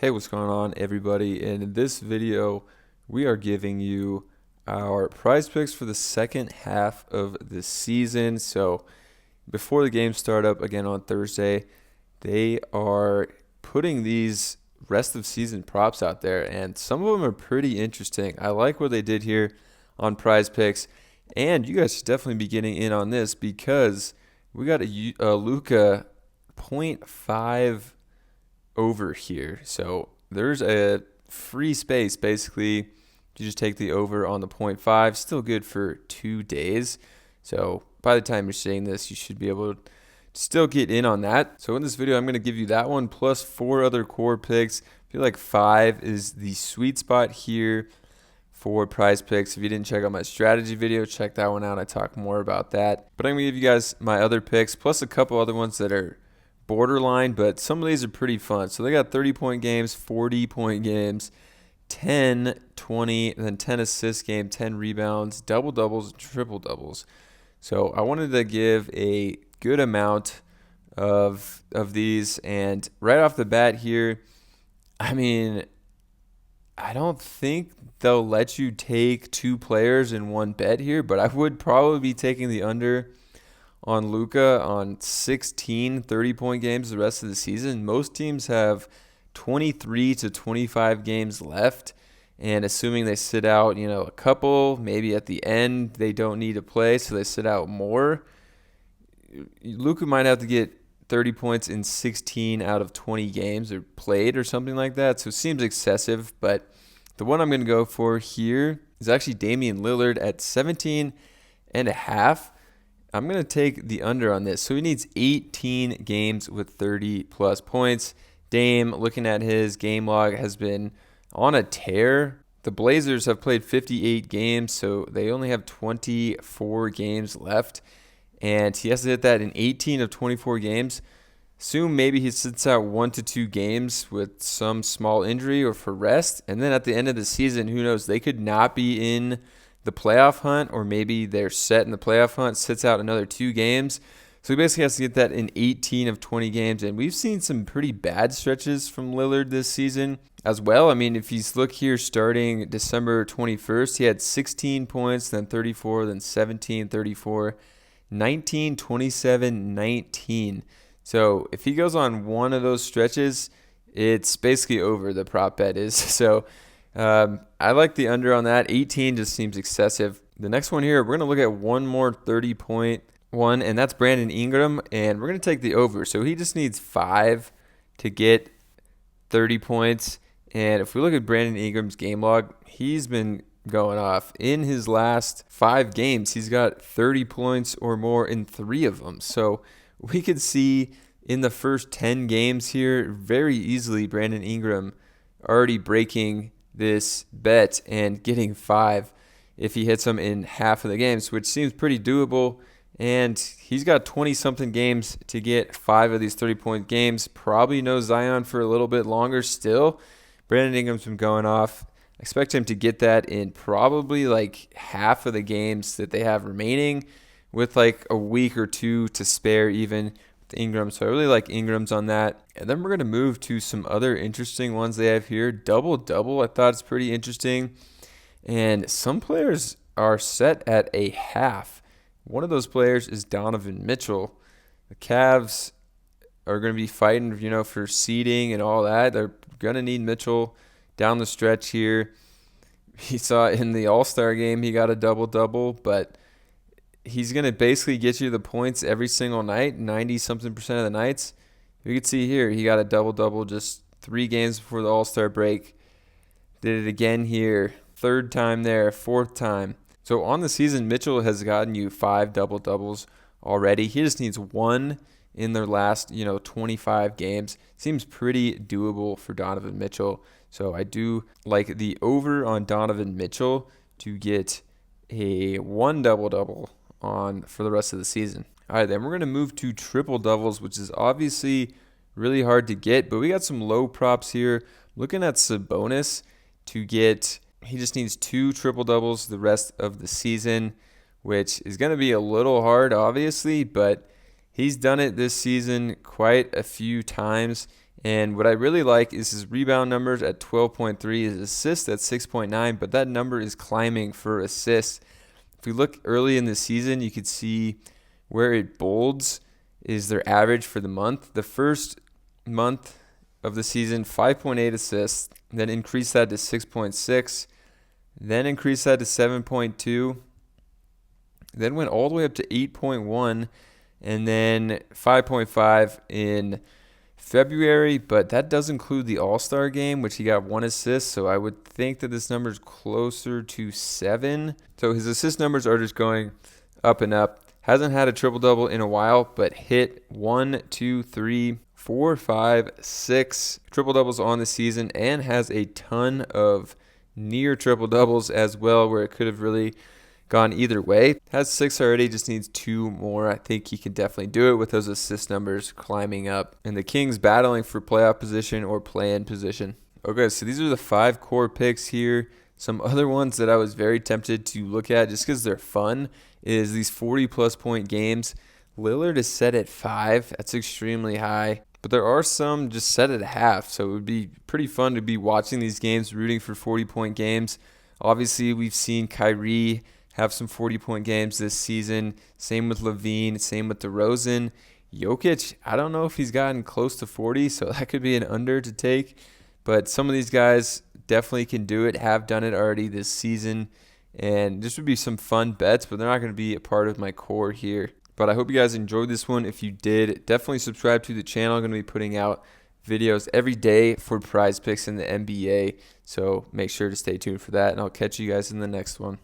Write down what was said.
Hey, what's going on, everybody? In this video, we are giving you our prize picks for the second half of the season. So, before the games start up again on Thursday, they are putting these rest of season props out there, and some of them are pretty interesting. I like what they did here on prize picks, and you guys should definitely be getting in on this because we got a Luka point 0.5 over here. So there's a free space basically. You just take the over on the point 0.5, still good for 2 days. So by the time you're seeing this, you should be able to still get in on that. So in this video, I'm going to give you that one plus 4 other core picks. I feel like 5 is the sweet spot here for prize picks. If you didn't check out my strategy video, check that one out. I talk more about that. But I'm going to give you guys my other picks plus a couple other ones that are borderline, but some of these are pretty fun. So they got 30-point games, 40-point games, 10, 20, and then 10 assist game, 10 rebounds, double doubles, triple doubles. So I wanted to give a good amount of these, and right off the bat here, I mean, I don't think they'll let you take 2 players in one bet here, but I would probably be taking the under on Luka on 16 30-point games the rest of the season. Most teams have 23 to 25 games left, and assuming they sit out, a couple, maybe at the end they don't need to play, so they sit out more. Luka might have to get 30 points in 16 out of 20 games or played or something like that, so it seems excessive, but the one I'm going to go for here is actually Damian Lillard at 17 and a half. I'm going to take the under on this. So he needs 18 games with 30 plus points. Dame, looking at his game log, has been on a tear. The Blazers have played 58 games, so they only have 24 games left. And he has to hit that in 18 of 24 games. Soon maybe he sits out 1 to 2 games with some small injury or for rest. And then at the end of the season, who knows? They could not be in the playoff hunt, or maybe they're set in the playoff hunt, sits out another 2 games. So he basically has to get that in 18 of 20 games. And we've seen some pretty bad stretches from Lillard this season as well. I mean, if you look here starting December 21st, he had 16 points, then 34, then 17, 34, 19, 27, 19. So if he goes on one of those stretches, it's basically over, the prop bet is. So I like the under on that. 18 just seems excessive. The next one here, we're going to look at one more 30-point one, and that's Brandon Ingram, and we're going to take the over. So he just needs 5 to get 30 points. And if we look at Brandon Ingram's game log, he's been going off. In his last 5 games, he's got 30 points or more in 3 of them. So we could see in the first 10 games here, very easily Brandon Ingram already breaking this bet and getting 5 if he hits them in half of the games, which seems pretty doable. And he's got 20-something games to get 5 of these 30-point games. Probably no Zion for a little bit longer still. Brandon Ingram's been going off. I expect him to get that in probably like half of the games that they have remaining, with like a week or 2 to spare even with Ingram. So I really like Ingram's on that. And then we're going to move to some other interesting ones they have here. Double-double, I thought it's pretty interesting. And some players are set at a half. One of those players is Donovan Mitchell. The Cavs are going to be fighting, for seeding and all that. They're going to need Mitchell down the stretch here. He saw in the All-Star game he got a double-double, but he's going to basically get you the points every single night, 90-something% of the nights. You can see here he got a double-double just 3 games before the All-Star break. Did it again here, 3rd time there, 4th time. So on the season, Mitchell has gotten you 5 double-doubles already. He just needs 1 in their last, 25 games. Seems pretty doable for Donovan Mitchell. So I do like the over on Donovan Mitchell to get a 1 double-double on for the rest of the season. All right, then we're going to move to triple-doubles, which is obviously really hard to get, but we got some low props here. Looking at Sabonis to get, he just needs 2 triple-doubles the rest of the season, which is going to be a little hard, obviously, but he's done it this season quite a few times, And what I really like is his rebound numbers at 12.3, his assists at 6.9, but that number is climbing for assists. If we look early in the season, you could see where it bolds is their average for the month. The first month of the season, 5.8 assists, then increase that to 6.6, then increase that to 7.2, then went all the way up to 8.1, and then 5.5 in February, but that does include the All-Star game, which he got 1 assist, so I would think that this number is closer to 7. So his assist numbers are just going up and up. Hasn't had a triple-double in a while, but hit 1, 2, 3, 4, 5, 6 triple-doubles on the season, and has a ton of near triple-doubles as well, where it could have really gone either way. Has 6 already, just needs 2 more. I think he can definitely do it with those assist numbers climbing up. And the Kings battling for playoff position or play-in position. Okay, so these are the 5 core picks here. Some other ones that I was very tempted to look at just because they're fun is these 40-plus point games. Lillard is set at 5. That's extremely high. But there are some just set at half, so it would be pretty fun to be watching these games, rooting for 40-point games. Obviously, we've seen Kyrie have some 40-point games this season. Same with Levine, same with DeRozan. Jokic, I don't know if he's gotten close to 40, so that could be an under to take. But some of these guys definitely can do it, have done it already this season. And this would be some fun bets, but they're not going to be a part of my core here. But I hope you guys enjoyed this one. If you did, definitely subscribe to the channel. I'm going to be putting out videos every day for prize picks in the NBA. So make sure to stay tuned for that, and I'll catch you guys in the next one.